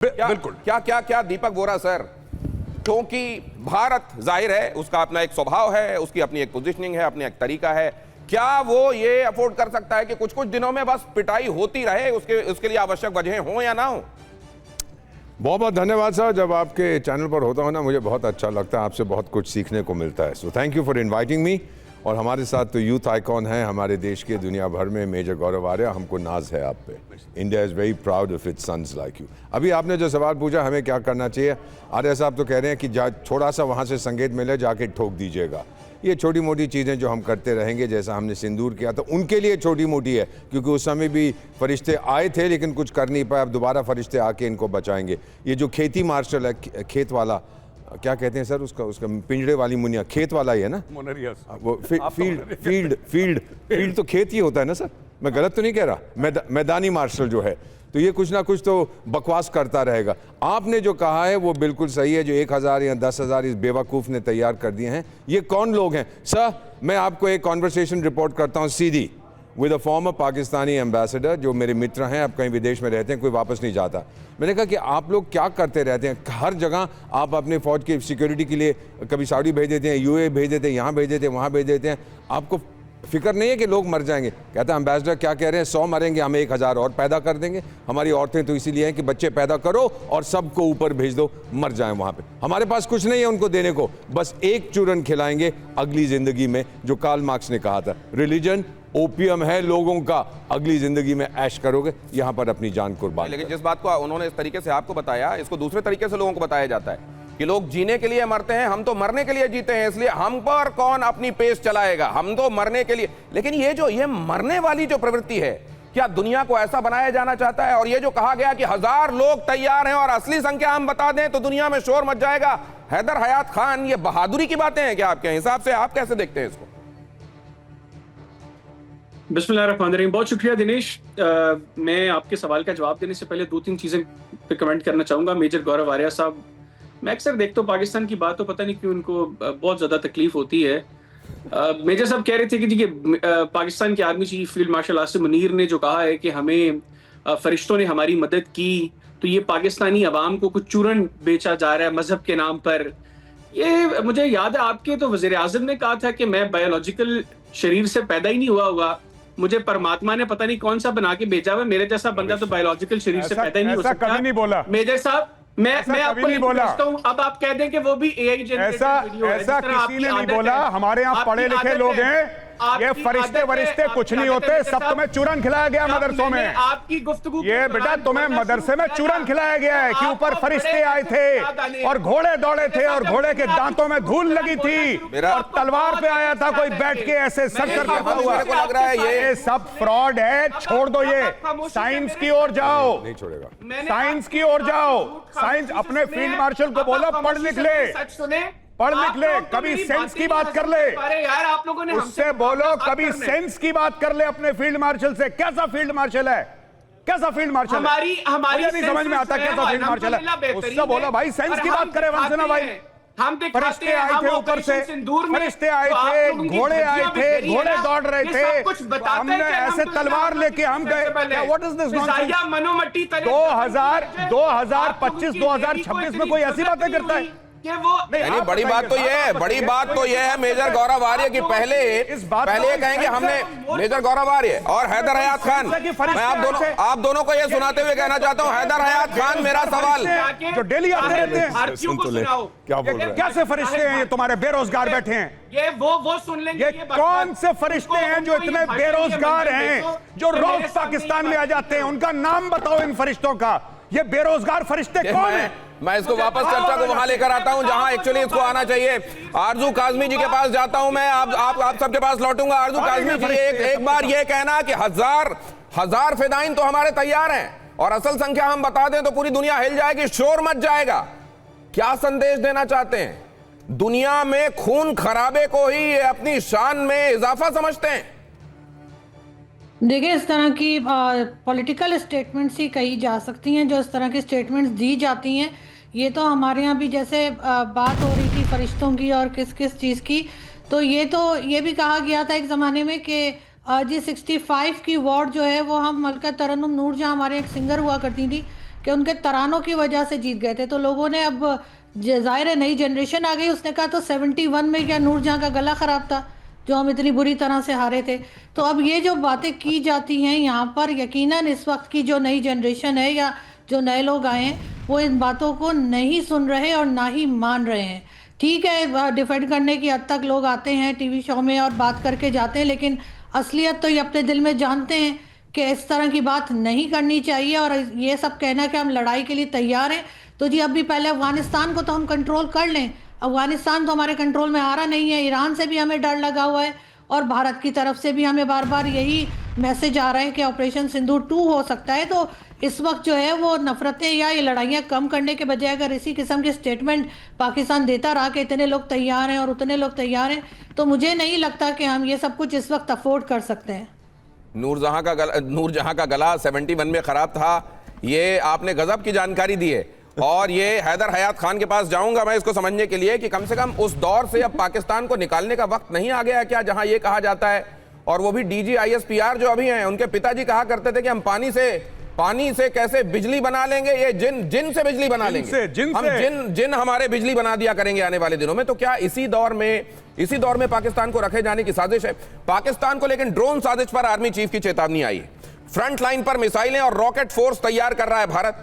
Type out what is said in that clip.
बिल्कुल। क्या क्या क्या दीपक वोरा सर, क्योंकि भारत जाहिर है उसका अपना एक स्वभाव है, उसकी अपनी एक पोजीशनिंग है, अपनी एक तरीका है, क्या वो ये अफोर्ड कर सकता है कि कुछ कुछ दिनों में बस पिटाई होती रहे, उसके लिए आवश्यक वजह हो या ना हो? बहुत बहुत धन्यवाद सर। जब आपके चैनल पर होता हूं ना, मुझे बहुत अच्छा लगता है, आपसे बहुत कुछ सीखने को मिलता है। So thank you for inviting me. और हमारे साथ तो यूथ आइकॉन है हमारे देश के, दुनिया भर में, मेजर गौरव आर्या। हमको नाज है आप पे। India is very proud of its sons like you. अभी आपने जो सवाल पूछा हमें क्या करना चाहिए, आर्या साहब तो कह रहे हैं कि थोड़ा सा वहाँ से संकेत मिले, जाके ठोक दीजिएगा। ये छोटी मोटी चीज़ें जो हम करते रहेंगे, जैसा हमने सिंदूर किया तो उनके लिए छोटी मोटी है, क्योंकि उस समय भी फरिश्ते आए थे लेकिन कुछ कर नहीं पाए। अब दोबारा फरिश्ते आके इनको बचाएंगे। ये जो खेती मार्शल है, खेत वाला, क्या कहते हैं सर उसका पिंजड़े वाली मुनिया, खेत वाला ही है ना वो? फील्ड तो खेत ही होता है ना सर, मैं गलत तो नहीं कह रहा? मैदानी मार्शल जो है, तो ये कुछ ना कुछ तो बकवास करता रहेगा। आपने जो कहा है वो बिल्कुल सही है। जो 1000 या 10,000 इस बेवकूफ़ ने तैयार कर दिए हैं, ये कौन लोग हैं सर? मैं आपको एक कॉन्वर्सेशन रिपोर्ट करता हूँ सीधी with a former Pakistani ambassador, जो मेरे मित्र हैं, अब कहीं विदेश में रहते हैं, कोई वापस नहीं जाता। मैंने कहा कि आप लोग क्या करते रहते हैं? हर जगह आप अपने फ़ौज की सिक्योरिटी के लिए कभी सऊदी भेज देते हैं, यूए भेज देते हैं, यहाँ भेज देते हैं, वहाँ भेज देते हैं। आपको फिक्र नहीं है कि लोग मर जाएंगे? कहता है एम्बेसडर क्या कह रहे हैं, 100 मरेंगे, हम 1000 और पैदा कर देंगे। हमारी औरतें तो इसीलिए हैं कि बच्चे पैदा करो और सबको ऊपर भेज दो, मर जाएं वहाँ पे। हमारे पास कुछ नहीं है उनको देने को, बस एक चूरन खिलाएंगे अगली ज़िंदगी में, जो कार्ल मार्क्स ने कहा था, रिलीजन ओपियम है लोगों का, अगली जिंदगी में ऐश करोगे, यहाँ पर अपनी जान कुर्बान। लेकिन जिस बात को उन्होंने इस तरीके से आपको बताया, इसको दूसरे तरीके से लोगों को बताया जाता है कि लोग जीने के लिए मरते हैं, हम तो मरने के लिए जीते हैं, इसलिए हम पर कौन अपनी पेश चलाएगा, हम तो मरने के लिए। लेकिन ये मरने वाली जो प्रवृत्ति है, क्या दुनिया को ऐसा बनाया जाना चाहता है? और ये जो कहा गया कि 1000 लोग तैयार हैं और असली संख्या हम बता दें तो दुनिया में शोर मच जाएगा, हैदर हयात खान, ये बहादुरी की बातें हैं क्या आपके हिसाब से? आप कैसे देखते हैं इसको? बिस्मिल्लाहिर्रहमानिर्रहीम। बहुत शुक्रिया दिनेश। मैं आपके सवाल का जवाब देने से पहले 2-3 चीज़ें पे कमेंट करना चाहूँगा। मेजर गौरव आर्या साहब, मैं अक्सर देखता हूँ पाकिस्तान की बात, तो पता नहीं क्यों उनको बहुत ज़्यादा तकलीफ होती है। मेजर साहब कह रहे थे कि पाकिस्तान के army chief field marshal Asim Munir ने जो कहा है कि हमें फरिश्तों ने हमारी मदद की, तो ये पाकिस्तानी अवाम को कुछ चूरन बेचा जा रहा है मजहब के नाम पर। ये मुझे याद है आपके तो वज़ीर आज़म ने कहा था कि मैं बायोलॉजिकल शरीर से पैदा ही नहीं हुआ होगा, मुझे परमात्मा ने पता नहीं कौन सा बना के भेजा हुआ, मेरे जैसा बंदा तो बायोलॉजिकल शरीर से पैदा ही नहीं हो सकता। कभी नहीं बोला मेजर साहब, मैं आपको नहीं बोला। अब आप कह दें कि वो भी एआई जनरेटेड वीडियो है। ऐसा किसी ने नहीं बोला। हमारे यहाँ पढ़े लिखे लोग हैं, ये फरिश्ते वरिश्ते कुछ नहीं होते, सब तुम्हें चूरन खिलाया गया मदरसों में। आपकी गुफ्तगू ये बेटा तुम्हें मदरसे में चूरन खिलाया गया है कि ऊपर फरिश्ते आए थे और घोड़े दौड़े थे और घोड़े के दांतों में धूल लगी थी और तलवार पे आया था कोई बैठ के ऐसे सर करके हुआ। लग रहा है ये सब फ्रॉड है, छोड़ दो ये। साइंस की ओर जाओ, नहीं छोड़ेगा। साइंस की ओर जाओ। साइंस अपने फील्ड मार्शल को बोलो पढ़ लिख ले, सच सुने, पढ़ लिख ले, कभी सेंस की बात कर ले। अरे यार, आप लोगों ने उससे बोलो कभी सेंस की बात कर ले अपने फील्ड मार्शल से। कैसा फील्ड मार्शल है, कैसा फील्ड मार्शल? हमारी मुझे नहीं समझ में आता कैसा फील्ड मार्शल है। उससे बोलो भाई सेंस की बात करे वंशना भाई। हम फरिश्ते आए थे ऊपर से, फरिश्ते आए थे, घोड़े आए थे, घोड़े दौड़ रहे थे, हमने ऐसे तलवार लेके हम गए। What is this nonsense? 2025 2026 में कोई ऐसी बातें करता है? नहीं, बड़ी बात तो ये है मेजर गौरव आर्य की पहले ये कहेंगे हमने, मेजर गौरव आर्य और हैदर हयात खान, मैं आप दोनों को ये सुनाते हुए कहना चाहता हूँ, हैदर हयात खान, मेरा सवाल जो डेली आते रहते हैं, क्या बोल रहे हैं? कैसे फरिश्ते हैं ये तुम्हारे बेरोजगार बैठे हैं? ये वो सुन लेंगे। ये कौन से फरिश्ते हैं जो इतने बेरोजगार हैं, जो रोज पाकिस्तान में आ जाते हैं? उनका नाम बताओ इन फरिश्तों का। ये बेरोजगार फरिश्ते कौन है? मैं इसको वापस चर्चा को वहां लेकर आता हूं जहां एक्चुअली इसको आना चाहिए। आरजू काजमी जी के पास जाता हूं मैं, आप सबके पास लौटूंगा। आरजू काजमी जी, एक बार ये कहना कि हजार फिदाइन तो हमारे तैयार हैं और असल संख्या हम बता दें तो पूरी दुनिया हिल जाएगी, शोर मच जाएगा। क्या संदेश देना चाहते हैं? दुनिया में खून खराबे को ही ये अपनी शान में इजाफा समझते हैं? देखिए, इस तरह की पॉलिटिकल स्टेटमेंट्स ही कही जा सकती हैं जो इस तरह की स्टेटमेंट्स दी जाती हैं। ये तो हमारे यहाँ भी जैसे बात हो रही थी फरिश्तों की और किस किस चीज़ की, तो ये भी कहा गया था एक ज़माने में कि जी 65 की वार्ड जो है वो हम मलका तरन्नुम नूर जहाँ हमारे एक सिंगर हुआ करती थी, कि उनके तरानों की वजह से जीत गए थे। तो लोगों ने अब जाहिर है नई जनरेशन आ गई, उसने कहा तो 71 में क्या नूरजहां का गला खराब था जो हम इतनी बुरी तरह से हारे थे। तो अब ये जो बातें की जाती हैं यहाँ पर, यकीनन इस वक्त की जो नई जनरेशन है या जो नए लोग आए हैं वो इन बातों को नहीं सुन रहे और ना ही मान रहे हैं। ठीक है, डिफेंड करने की हद तक लोग आते हैं टीवी शो में और बात करके जाते हैं, लेकिन असलियत तो ये अपने दिल में जानते हैं कि इस तरह की बात नहीं करनी चाहिए। और ये सब कहना कि हम लड़ाई के लिए तैयार हैं, तो जी अभी पहले अफगानिस्तान को तो हम कंट्रोल कर लें। अफगानिस्तान तो हमारे कंट्रोल में आ रहा नहीं है, ईरान से भी हमें डर लगा हुआ है और भारत की तरफ से भी हमें बार बार यही मैसेज आ रहा है कि ऑपरेशन सिंदूर 2 हो सकता है। तो इस वक्त जो है वो नफरतें या ये लड़ाइयाँ कम करने के बजाय अगर इसी किस्म के स्टेटमेंट पाकिस्तान देता रहा कि इतने लोग तैयार हैं और उतने लोग तैयार हैं, तो मुझे नहीं लगता कि हम ये सब कुछ इस वक्त अफोर्ड कर सकते हैं। नूरजहां का गला 71 में खराब था, ये आपने गजब की जानकारी दी है। और ये हैदर हयात खान के पास जाऊंगा मैं इसको समझने के लिए कि कम से कम उस दौर से अब पाकिस्तान को निकालने का वक्त नहीं आ गया क्या जहां ये कहा जाता है, और वो भी डीजी ISPR जो अभी हैं उनके पिताजी कहा करते थे कि हम पानी से कैसे बिजली बना लेंगे, ये जिन से बिजली बना लेंगे, हम जिन हमारे बिजली बना दिया करेंगे आने वाले दिनों में। तो क्या इसी दौर में पाकिस्तान को रखे जाने की साजिश है? पाकिस्तान को लेकिन ड्रोन साजिश पर आर्मी चीफ की चेतावनी आई है। फ्रंट लाइन पर मिसाइलें और रॉकेट फोर्स तैयार कर रहा है भारत।